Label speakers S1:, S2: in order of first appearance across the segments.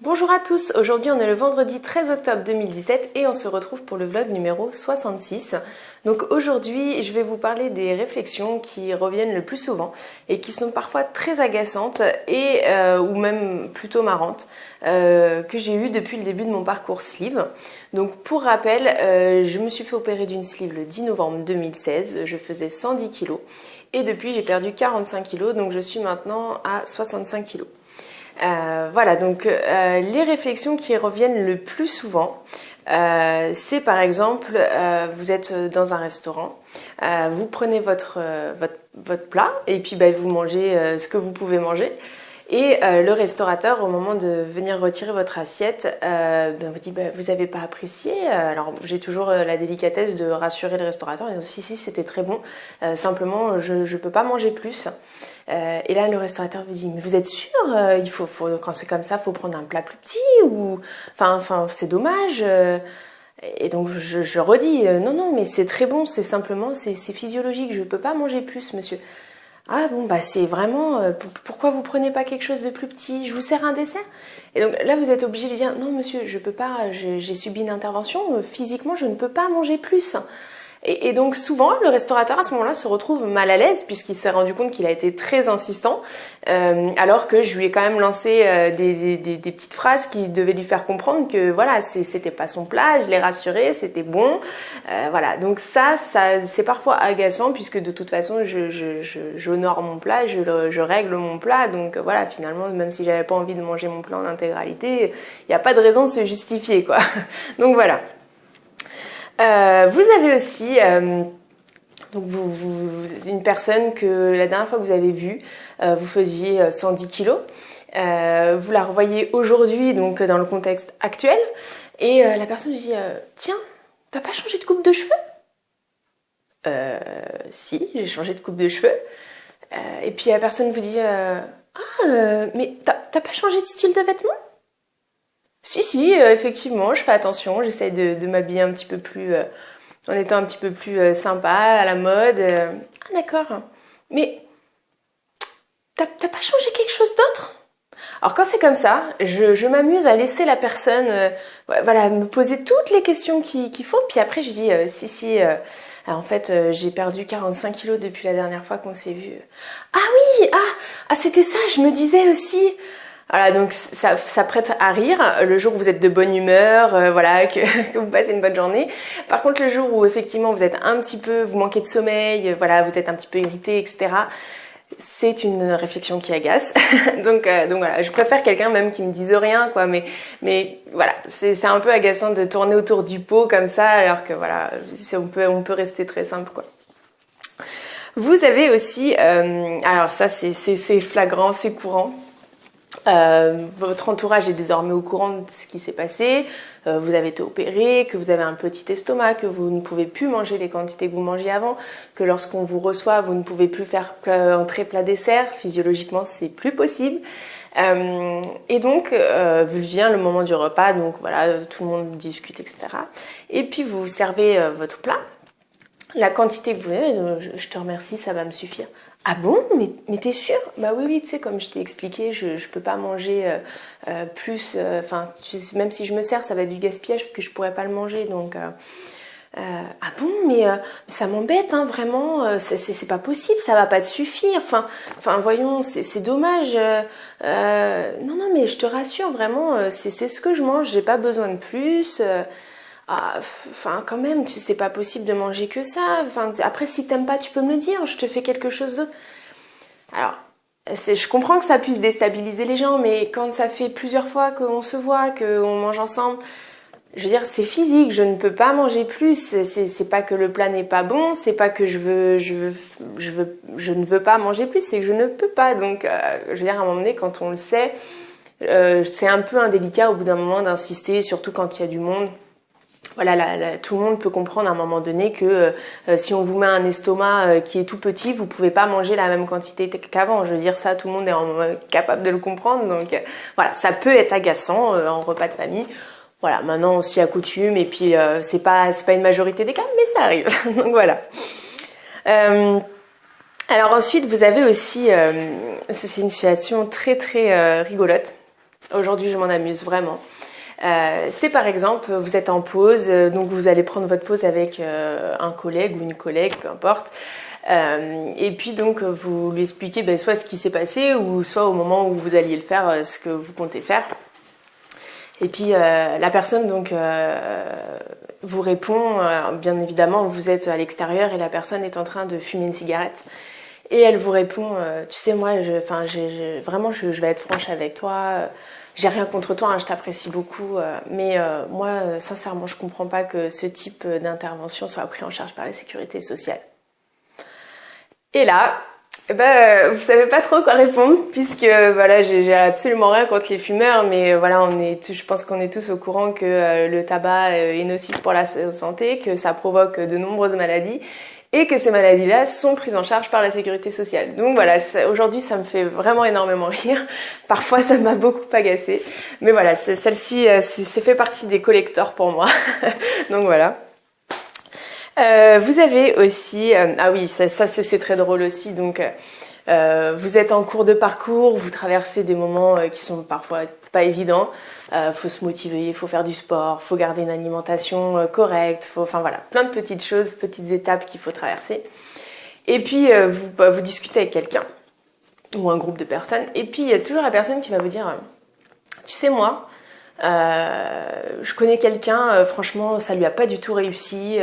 S1: Bonjour à tous, aujourd'hui on est le vendredi 13 octobre 2017 et on se retrouve pour le vlog numéro 66. Donc aujourd'hui je vais vous parler des réflexions qui reviennent le plus souvent et qui sont parfois très agaçantes et ou même plutôt marrantes que j'ai eues depuis le début de mon parcours sleeve. Donc pour rappel, je me suis fait opérer d'une sleeve le 10 novembre 2016, je faisais 110 kg et depuis j'ai perdu 45 kg, donc je suis maintenant à 65 kg. Voilà, donc les réflexions qui reviennent le plus souvent, c'est par exemple, vous êtes dans un restaurant, vous prenez votre plat et puis vous mangez ce que vous pouvez manger. Et le restaurateur, au moment de venir retirer votre assiette, vous dit vous n'avez pas apprécié. Alors j'ai toujours la délicatesse de rassurer le restaurateur en disant si c'était très bon, simplement je peux pas manger plus. Et là le restaurateur vous dit mais vous êtes sûr, il faut quand c'est comme ça faut prendre un plat plus petit ou enfin c'est dommage. Et donc je redis non mais c'est très bon, c'est simplement c'est physiologique, je peux pas manger plus monsieur. Ah bon c'est vraiment pourquoi vous prenez pas quelque chose de plus petit, je vous sers un dessert. Et donc là vous êtes obligé de dire non monsieur je peux pas, j'ai subi une intervention, physiquement je ne peux pas manger plus. Et donc souvent, le restaurateur à ce moment-là se retrouve mal à l'aise puisqu'il s'est rendu compte qu'il a été très insistant, alors que je lui ai quand même lancé des petites phrases qui devaient lui faire comprendre que voilà, c'était pas son plat, je l'ai rassuré, c'était bon, voilà. Donc ça c'est parfois agaçant puisque de toute façon, j'honore mon plat, je règle mon plat, donc voilà, finalement, même si j'avais pas envie de manger mon plat en intégralité, il n'y a pas de raison de se justifier, quoi. Donc voilà. Vous avez aussi donc une personne que la dernière fois que vous avez vue, vous faisiez 110 kilos. Vous la revoyez aujourd'hui, donc dans le contexte actuel, et la personne vous dit tiens, t'as pas changé de coupe de cheveux? Si, j'ai changé de coupe de cheveux. Et puis la personne vous dit mais t'as pas changé de style de vêtements? Si, effectivement, je fais attention, j'essaye de m'habiller un petit peu plus, en étant un petit peu plus sympa, à la mode. Ah d'accord, mais t'as pas changé quelque chose d'autre? Alors quand c'est comme ça, je m'amuse à laisser la personne voilà, me poser toutes les questions qu'il faut, puis après je dis si, en fait j'ai perdu 45 kilos depuis la dernière fois qu'on s'est vu. Ah oui, c'était ça, je me disais aussi. Voilà, donc ça prête à rire le jour où vous êtes de bonne humeur, voilà, que vous passez une bonne journée. Par contre, le jour où effectivement vous êtes un petit peu, vous manquez de sommeil, voilà, vous êtes un petit peu irrité, etc. C'est une réflexion qui agace. donc voilà, je préfère quelqu'un même qui me dise rien, quoi. Mais voilà, c'est un peu agaçant de tourner autour du pot comme ça, alors que voilà, on peut rester très simple, quoi. Vous avez aussi, alors ça c'est flagrant, c'est courant. Votre entourage est désormais au courant de ce qui s'est passé, vous avez été opéré, que vous avez un petit estomac, que vous ne pouvez plus manger les quantités que vous mangiez avant, que lorsqu'on vous reçoit, vous ne pouvez plus faire entrée, plat, dessert, physiologiquement c'est plus possible. Et donc, vient le moment du repas, donc voilà, tout le monde discute, etc. Et puis vous servez votre plat, la quantité que vous voulez, je te remercie, ça va me suffire. Ah bon, mais t'es sûre? Bah oui, tu sais, comme je t'ai expliqué, je peux pas manger plus, même si je me sers, ça va être du gaspillage parce que je pourrais pas le manger, donc ah bon, mais ça m'embête, hein, vraiment, c'est pas possible, ça va pas te suffire, enfin voyons, c'est dommage, non, mais je te rassure, vraiment, c'est ce que je mange, j'ai pas besoin de plus, quand même, c'est pas possible de manger que ça. Après, si t'aimes pas, tu peux me le dire, je te fais quelque chose d'autre. Alors, je comprends que ça puisse déstabiliser les gens, mais quand ça fait plusieurs fois qu'on se voit, qu'on mange ensemble, je veux dire, c'est physique, je ne peux pas manger plus. C'est pas que le plat n'est pas bon, c'est pas que je ne veux pas manger plus, c'est que je ne peux pas. Donc, je veux dire, à un moment donné, quand on le sait, c'est un peu indélicat au bout d'un moment d'insister, surtout quand il y a du monde. Voilà, tout le monde peut comprendre à un moment donné que si on vous met un estomac qui est tout petit, vous pouvez pas manger la même quantité qu'avant. Je veux dire, ça, tout le monde est capable de le comprendre. Donc voilà, ça peut être agaçant en repas de famille. Voilà, maintenant on s'y accoutume et puis c'est pas une majorité des cas, mais ça arrive. Donc voilà. Alors ensuite, vous avez aussi, c'est une situation très très rigolote. Aujourd'hui, je m'en amuse vraiment. C'est par exemple, vous êtes en pause, donc vous allez prendre votre pause avec un collègue ou une collègue, peu importe. Et puis donc vous lui expliquez soit ce qui s'est passé ou soit au moment où vous alliez le faire, ce que vous comptez faire. Et puis la personne donc vous répond, bien évidemment vous êtes à l'extérieur et la personne est en train de fumer une cigarette. Et elle vous répond, tu sais moi, vraiment je vais être franche avec toi. J'ai rien contre toi, hein, je t'apprécie beaucoup, mais moi sincèrement je comprends pas que ce type d'intervention soit pris en charge par la sécurité sociale. Et là, vous savez pas trop quoi répondre puisque voilà, j'ai absolument rien contre les fumeurs, mais voilà, je pense qu'on est tous au courant que le tabac est nocif pour la santé, que ça provoque de nombreuses maladies et que ces maladies-là sont prises en charge par la sécurité sociale. Donc voilà, aujourd'hui ça me fait vraiment énormément rire. Parfois ça m'a beaucoup agacée, mais voilà, celle-ci c'est fait partie des collectors pour moi. Donc voilà. Vous avez aussi, ah oui, ça c'est très drôle aussi. Donc, vous êtes en cours de parcours, vous traversez des moments qui sont parfois pas évidents. Faut se motiver, faut faire du sport, faut garder une alimentation correcte, enfin voilà, plein de petites choses, petites étapes qu'il faut traverser. Et puis vous discutez avec quelqu'un ou un groupe de personnes. Et puis il y a toujours la personne qui va vous dire, tu sais moi. Je connais quelqu'un, franchement, ça lui a pas du tout réussi.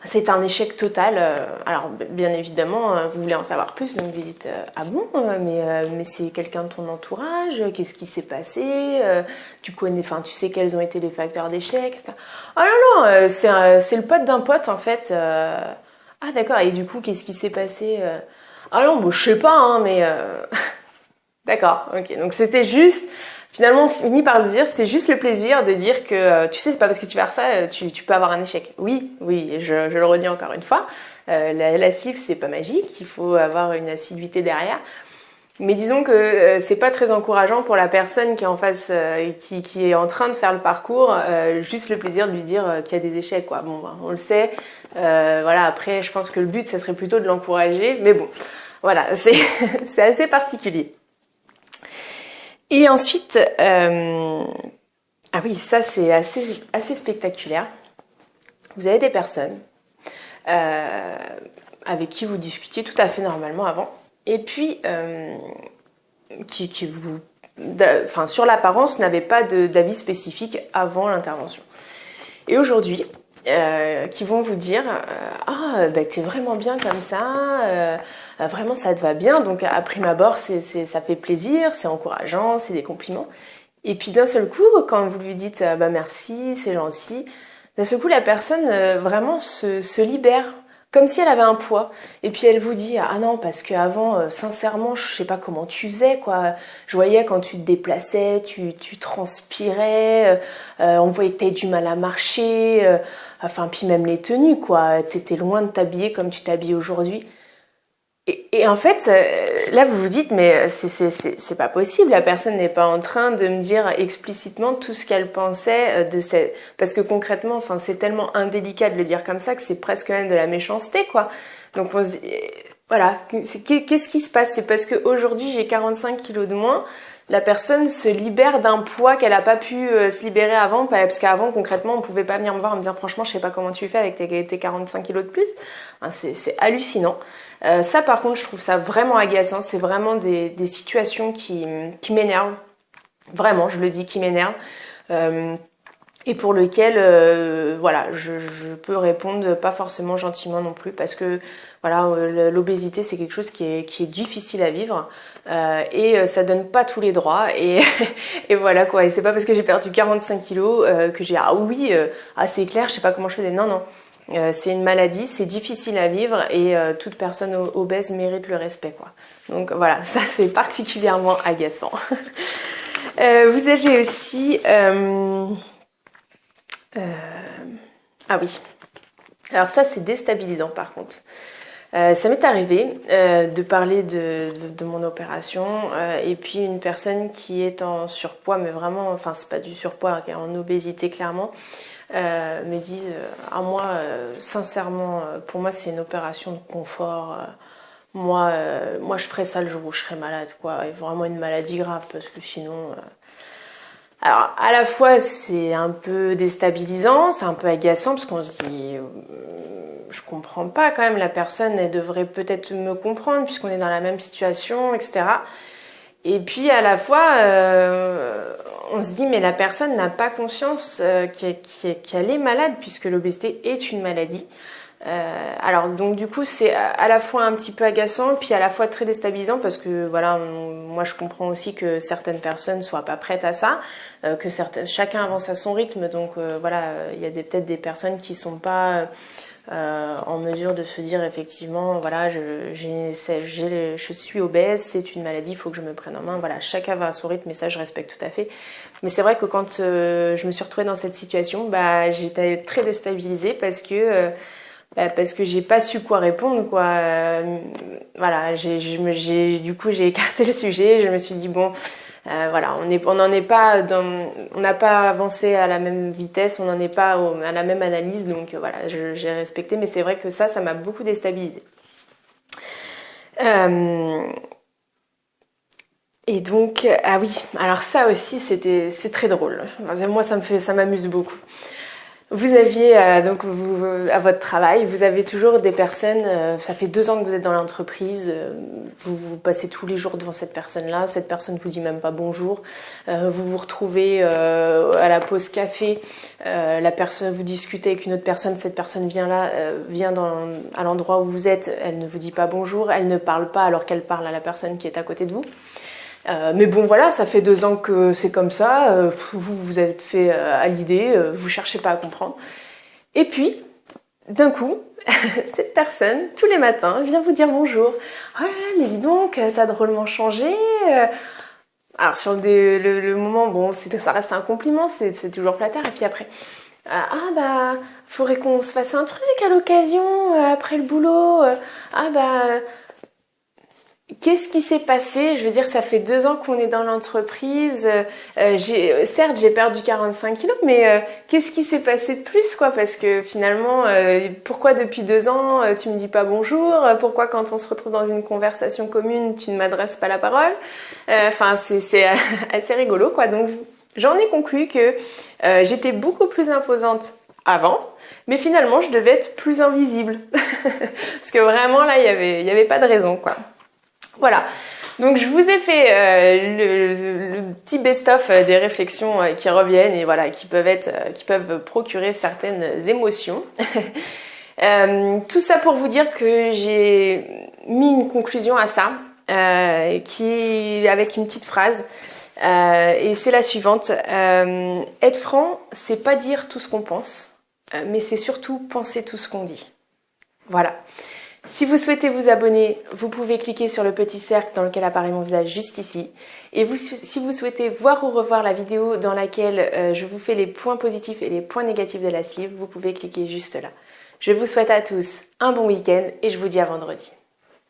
S1: C'est un échec total. Alors, bien évidemment, vous voulez en savoir plus, donc vous dites ah bon, mais c'est quelqu'un de ton entourage. Qu'est-ce qui s'est passé? Tu connais, enfin, tu sais quels ont été les facteurs d'échec, etc. Ah non, c'est le pote d'un pote en fait. Ah d'accord. Et du coup, qu'est-ce qui s'est passé? Ah non, bon, je sais pas, hein, mais d'accord. Ok. Donc c'était juste. Finalement, on finit par se dire, c'était juste le plaisir de dire que, tu sais, c'est pas parce que tu vas faire ça, tu peux avoir un échec. Oui, et je le redis encore une fois, la CIF, c'est pas magique, il faut avoir une assiduité derrière. Mais disons que c'est pas très encourageant pour la personne qui est en face, qui est en train de faire le parcours, juste le plaisir de lui dire qu'il y a des échecs, quoi. Bon, on le sait, voilà, après, je pense que le but, ça serait plutôt de l'encourager, mais bon, voilà, c'est assez particulier. Et ensuite, ah oui, ça c'est assez spectaculaire. Vous avez des personnes avec qui vous discutiez tout à fait normalement avant, et puis qui vous, enfin sur l'apparence, n'avaient pas d'avis spécifique avant l'intervention. Et aujourd'hui, qui vont vous dire t'es vraiment bien comme ça, vraiment ça te va bien, donc à prime abord ça fait plaisir, c'est encourageant, c'est des compliments. Et puis d'un seul coup, quand vous lui dites merci, c'est gentil, d'un seul coup la personne vraiment se libère, comme si elle avait un poids. Et puis elle vous dit ah non, parce qu'avant sincèrement je sais pas comment tu faisais quoi, je voyais quand tu te déplaçais, tu transpirais, on voyait que t'avais du mal à marcher, enfin puis même les tenues quoi, t'étais loin de t'habiller comme tu t'habilles aujourd'hui. Et en fait, là vous vous dites mais c'est pas possible, la personne n'est pas en train de me dire explicitement tout ce qu'elle pensait de cette, parce que concrètement, enfin c'est tellement indélicat de le dire comme ça que c'est presque même de la méchanceté quoi. Donc on se dit, voilà, qu'est-ce qui se passe? C'est parce qu'aujourd'hui j'ai 45 kilos de moins, la personne se libère d'un poids qu'elle a pas pu se libérer avant, parce qu'avant concrètement on pouvait pas venir me voir et me dire franchement je sais pas comment tu fais avec tes 45 kilos de plus. Hein, c'est hallucinant. Ça par contre je trouve ça vraiment agaçant, c'est vraiment des situations qui m'énervent, vraiment je le dis, qui m'énervent, et pour lequel voilà je peux répondre pas forcément gentiment non plus, parce que voilà, l'obésité c'est quelque chose qui est difficile à vivre, et ça donne pas tous les droits, et voilà quoi, et c'est pas parce que j'ai perdu 45 kilos que j'ai c'est clair, je sais pas comment je faisais, non. C'est une maladie, c'est difficile à vivre, et toute personne obèse mérite le respect quoi. Donc voilà, ça c'est particulièrement agaçant. Vous avez aussi ah oui, alors ça c'est déstabilisant par contre. Ça m'est arrivé de parler de mon opération, et puis une personne qui est en surpoids, mais vraiment, enfin c'est pas du surpoids, qui est en obésité clairement, me disent moi sincèrement pour moi c'est une opération de confort, moi je ferais ça le jour où je serais malade quoi, et vraiment une maladie grave, parce que sinon Alors, à la fois, c'est un peu déstabilisant, c'est un peu agaçant, parce qu'on se dit, je comprends pas quand même, la personne, elle devrait peut-être me comprendre, puisqu'on est dans la même situation, etc. Et puis, à la fois, on se dit, mais la personne n'a pas conscience qu'elle est malade, puisque l'obésité est une maladie. Alors donc du coup c'est à la fois un petit peu agaçant puis à la fois très déstabilisant parce que voilà moi je comprends aussi que certaines personnes soient pas prêtes à ça, que chacun avance à son rythme donc voilà il y a peut-être des personnes qui sont pas en mesure de se dire effectivement voilà je suis obèse, c'est une maladie, il faut que je me prenne en main, voilà chacun va à son rythme et ça je respecte tout à fait. Mais c'est vrai que quand je me suis retrouvée dans cette situation, bah j'étais très déstabilisée parce que j'ai pas su quoi répondre quoi. Voilà, du coup j'ai écarté le sujet. Je me suis dit bon, voilà, on n'en est pas on n'a pas avancé à la même vitesse, on n'en est pas à la même analyse, donc voilà, j'ai respecté. Mais c'est vrai que ça m'a beaucoup déstabilisée. Et donc ah oui, alors ça aussi c'est très drôle. Enfin, moi ça m'amuse beaucoup. Vous aviez donc vous, à votre travail, vous avez toujours des personnes. Ça fait 2 ans que vous êtes dans l'entreprise. Vous passez tous les jours devant cette personne-là. Cette personne vous dit même pas bonjour. Vous vous retrouvez à la pause café. La personne, vous discutez avec une autre personne. Cette personne vient là, à l'endroit où vous êtes. Elle ne vous dit pas bonjour. Elle ne parle pas alors qu'elle parle à la personne qui est à côté de vous. Mais bon voilà, ça fait 2 ans que c'est comme ça, vous êtes fait à l'idée, vous cherchez pas à comprendre. Et puis, d'un coup, cette personne, tous les matins, vient vous dire bonjour. Oh là là, mais dis donc, t'as drôlement changé. Alors sur le moment, bon, ça reste un compliment, c'est toujours flatteur. Et puis après, ah bah, faudrait qu'on se fasse un truc à l'occasion, après le boulot. Ah bah... Qu'est-ce qui s'est passé? Je veux dire, ça fait 2 ans qu'on est dans l'entreprise. Certes, j'ai perdu 45 kilos, mais qu'est-ce qui s'est passé de plus, quoi? Parce que finalement, pourquoi depuis 2 ans, tu me dis pas bonjour? Pourquoi quand on se retrouve dans une conversation commune, tu ne m'adresses pas la parole? Enfin, c'est assez rigolo, quoi. Donc, j'en ai conclu que j'étais beaucoup plus imposante avant, mais finalement, je devais être plus invisible. Parce que vraiment, là, il y avait pas de raison, quoi. Voilà, donc je vous ai fait le petit best-of des réflexions qui reviennent et voilà, qui peuvent procurer certaines émotions. Tout ça pour vous dire que j'ai mis une conclusion à ça, qui avec une petite phrase, et c'est la suivante. Être franc, c'est pas dire tout ce qu'on pense, mais c'est surtout penser tout ce qu'on dit. Voilà. Si vous souhaitez vous abonner, vous pouvez cliquer sur le petit cercle dans lequel apparaît mon visage juste ici. Et si vous souhaitez voir ou revoir la vidéo dans laquelle je vous fais les points positifs et les points négatifs de la sleeve, vous pouvez cliquer juste là. Je vous souhaite à tous un bon week-end et je vous dis à vendredi.